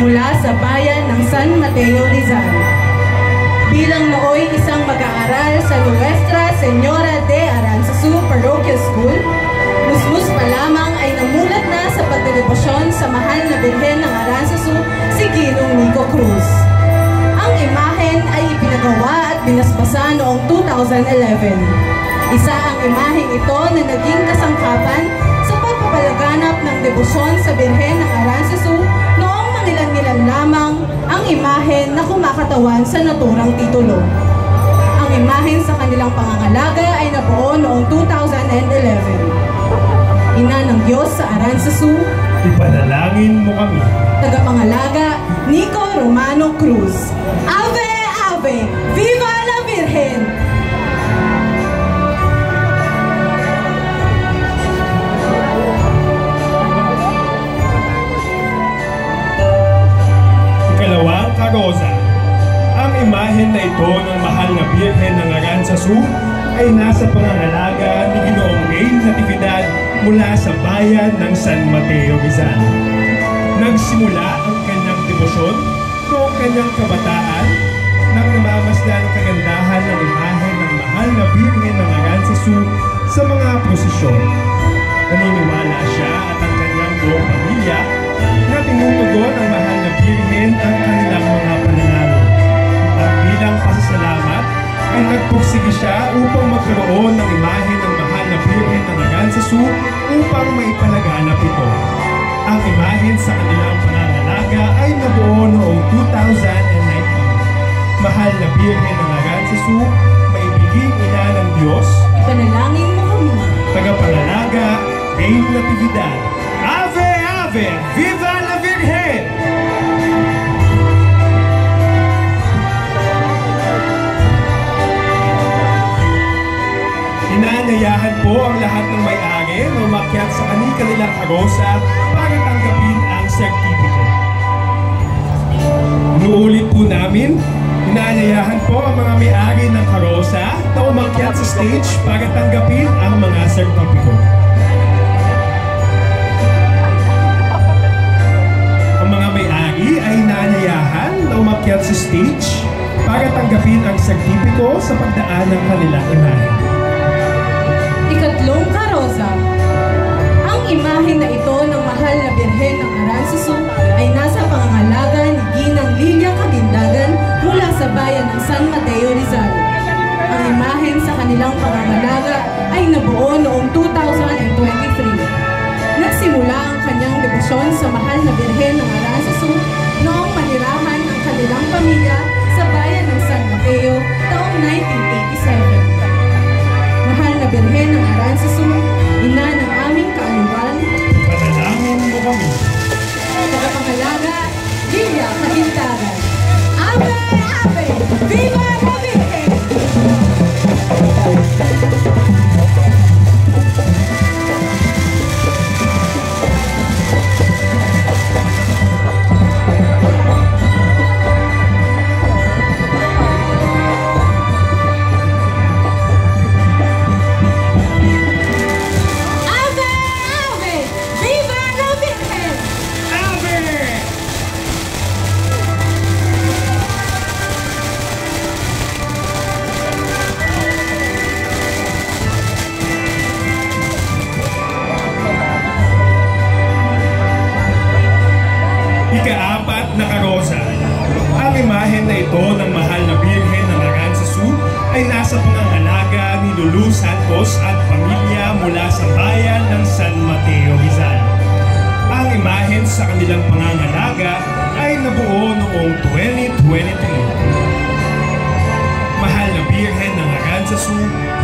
mula sa bayan ng San Mateo, Rizal. Bilang nooy isang mag-aaral sa Nuestra Señora de Aranzazu Parochial School, musmus pa lamang ay namulat na sa pagdedebosyon sa mahal na Birhen ng Aranzazu si Ginong Nico Cruz. Ang imahen ay ipinagawa at binasbasa noong 2011. Isa ang imaheng ito na naging kasangkapan sa pagpapalaganap ng debosyon sa Birhen ng Aranzazu noong mangilan-ngilan lamang ang imahen na kumakatawan sa naturang titulo. Ang imahen sa kanilang pangangalaga ay nabuo noong 2011. Ina ng Diyos sa Aranzazu, ipanalangin mo kami. Tagapangalaga, Nico Romano Cruz. Ave, Ave! Viva la Virgen! Ikalawang karosa. Ang imahen na ito ng mahal na Birhen ng Aranzazu ay nasa pangangalaga ni Ginoong Main Natividad mula sa bayan ng San Mateo, Rizal. Nagsimula ang kanyang debosyon noong kanyang kabataan nang namamasdan ang kagandahan ng imahen ng mahal na Birhen ng Aranzazu sa mga prosesyon. Naniniwala siya at ang kanyang buong pamilya na tinutugon ang mahal na Birhen ang kanilang mga panalangin. At bilang pasasalamat ay nagpursige siya upang magkaroon ng imahen ng mahal na Birhen ng Aranzazu upang maipalaganap ito. Ang imahen sa kanilang pangangalaga ay nabuo noong 2019. Mahal na Birhen ng Aranzazu, maibiging ina ng Diyos, Ipanalangin mo kami. Tagapangalaga, Main Natividad. Ave, Ave! Viva la Virgen! Inaanyayahan po ang lahat ng may-ari na umakyat sa kanilang karosa para tanggapin ang sertipiko. Inuulit po namin, inaanyayahan po ang mga may-ari ng karosa na umakyat sa stage para tanggapin ang mga sertipiko. Ang mga may-ari ay inaanyayahan na umakyat sa stage para tanggapin ang sertipiko sa pagdaan ng kanilang imahen. Ikatlong karosa. Ang imahen na ito ng mahal na Birhen ng Aranzazu ay nasa pangangalaga ni Ginang Lilia Kagindagan mula sa bayan ng San Mateo, Rizal. Ang imahen sa kanilang pangangalaga ay nabuo noong 2023. Nagsimula ang kanyang debosyon sa mahal na Birhen ng Aranzazu noong manirahan ang kanilang pamilya sa bayan ng San Mateo taong 1987. Mahal na Birhen ng Aranzazu, ina ng aming kaaliwan, Panalangin mo kami. Tagapangalaga, Lilia Kagindagan. Ave, Ave! Viva la Virgen! Ika-apat na karosa. Ang imahen na ito ng mahal na Birhen ng Aranzazu ay nasa pangangalaga ni Lulu Santos at pamilya mula sa bayan ng San Mateo, Rizal. Ang imahen sa kanilang pangangalaga ay nabuo noong 2023. Mahal na Birhen ng Aranzazu,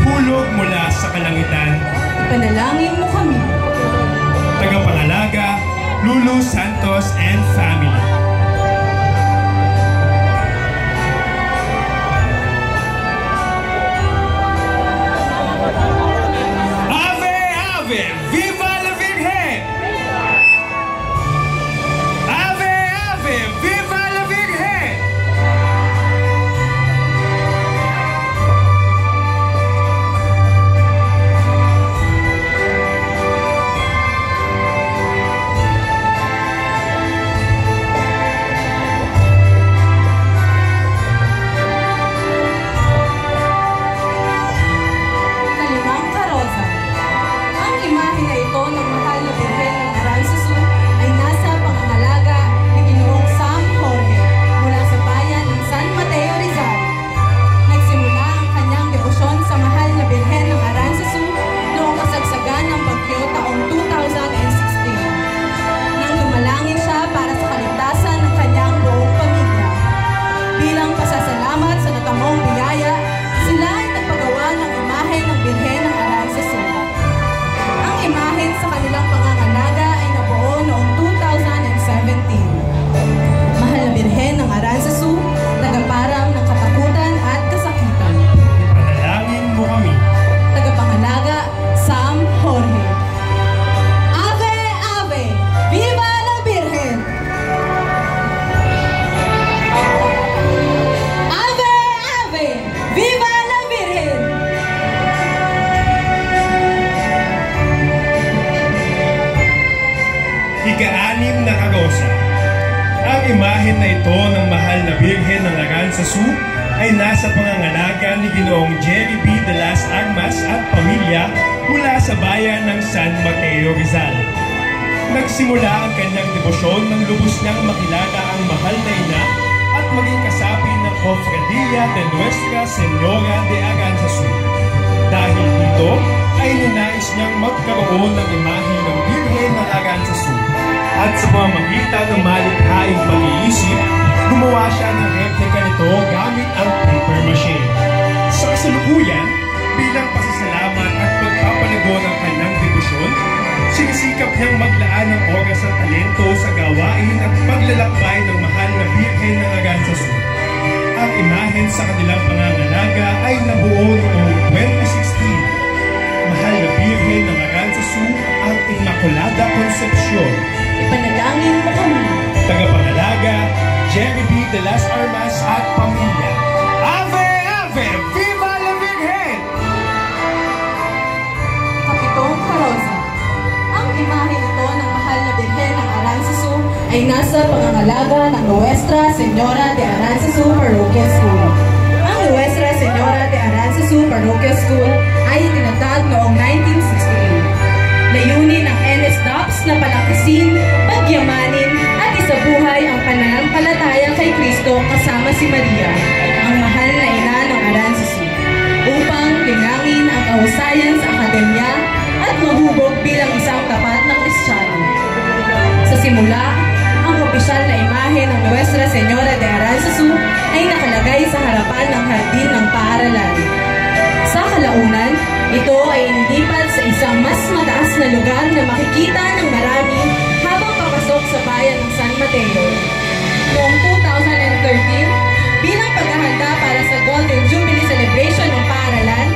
hulog mula sa kalangitan. Panalangin mo kami. Tagapangalaga, Lulu Santos and family. Ave, Ave! Viva la Virgen! Ave, Ave! Viva la Virgen! imahen na ito ng mahal na Birhen ng Aranzazu ay nasa pangangalaga ni Ginoong Jerry B. de las Armas at pamilya mula sa bayan ng San Mateo, Rizal. Nagsimula ang kanyang debosyon nang lubos niyang makilala ang mahal na ina at maging kasapi ng Cofradía de Nuestra Señora de Aranzazu. Dahil dito ay ninais niyang magkaroon ng imahe ng Birhen ng Aranzazu at sa pamamagitan ng malikhaing pag-iisip, gumawa siya ng replika nito gamit ang paper mache. Sa kasalukuyan, bilang pasasalamat at pagpapalago ng kanyang debosyon, sinisikap niyang maglaan ng oras at talento sa gawain at paglalakbay ng mahal na Birhen ng Aranzazu. Ang imahen sa kanilang pangangalaga ay nabuo noong 2016. Mahal na Birhen ng Aranzazu, ang Immaculada Concepcion. Ipanalangin mo kami. Tagapangalaga, Jerry B. de las Armas at pamilya. Ave, Ave! Viva la Virgen! Kapitong Carosa. Ang imahe ito ng mahal na Birhen ng Aranzazu ay nasa pangangalaga ng Nuestra Señora de Aranzazu Parroquial School. Ang Nuestra Señora de Aranzazu Parroquial School ay itinatag noong 1968. Layunin ng NSDOPS na palakasin, pagyamanin at isabuhay ang pananampalataya kay Kristo kasama si Maria, ang mahal na ina ng Aranzazu, upang linangin ang kahusayan sa akademya at mahubog bilang isang tapat na Kristiyano. Sa simula, ang opisyal na imahe ng Nuestra Señora de Aranzazu ay nakalagay sa harapan ng hardin ng paaralan. Sa kalaunan, ito ay inilipat sa isang mas mataas na lugar na makikita ng marami habang papasok sa bayan ng San Mateo. Noong 2013, bilang paghahanda para sa Golden Jubilee Celebration ng paaralan,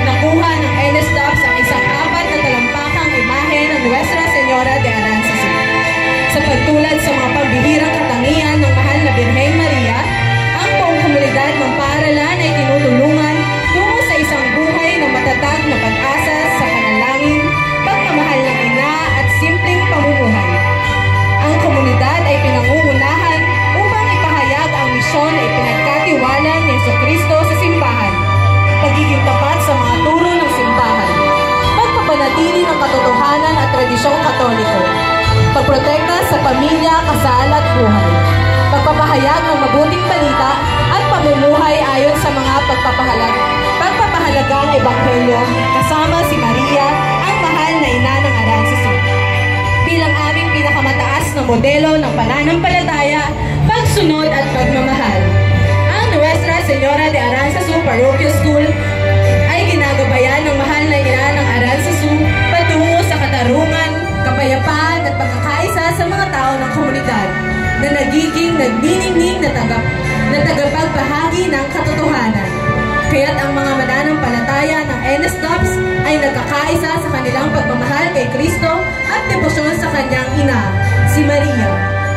nakuha ng NSDOPS ang isang 4 na talampakang imahe ng Nuestra Señora de Aranzazu. Sa pagtulad sa mga pambihirang katangian ng mahal na Birheng Maria, ang buong komunidad ng paaralan ay tinutulungan tungo sa isang buhay na matatag na pag-asa sa panalangin, pagmamahal ng ina at simpleng pamumuhay. Ang komunidad ay pinangungunahan upang ipahayag ang misyon na ipinagkatiwala ni Jesucristo sa simbahan, pagiging tapat sa mga turo ng simbahan, pagpapanatili ng katotohanan at tradisyong Katoliko, pagprotekta sa pamilya, kasal at buhay, pagpapahayag ng mabuting balita at pamumuhay ayon sa mga pagpapahalagang ebanghelyo kasama si Maria, ang mahal na ina ng Aranzazu. Bilang aming pinakamataas na modelo ng pananampalataya, pagsunod at pagmamahal, ang Nuestra Señora de Aranzazu Parroquial School ay ginagabayan ng mahal na ina ng Aranzazu patungo sa katarungan, kapayapaan at pagkakaisa sa mga tao ng komunidad na nagiging nagniningning na tagapagbahagi ng katotohanan. Kaya't ang mga mananampalataya ng NSDOPS ay nagkakaisa sa kanilang pagmamahal kay Kristo at debosyon sa kanyang ina, si Maria,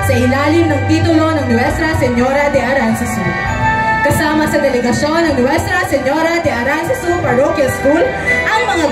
sa ilalim ng titulo ng Nuestra Señora de Aranzazu. Kasama sa delegasyon ng Nuestra Señora de Aranzazu Parroquial School, ang mga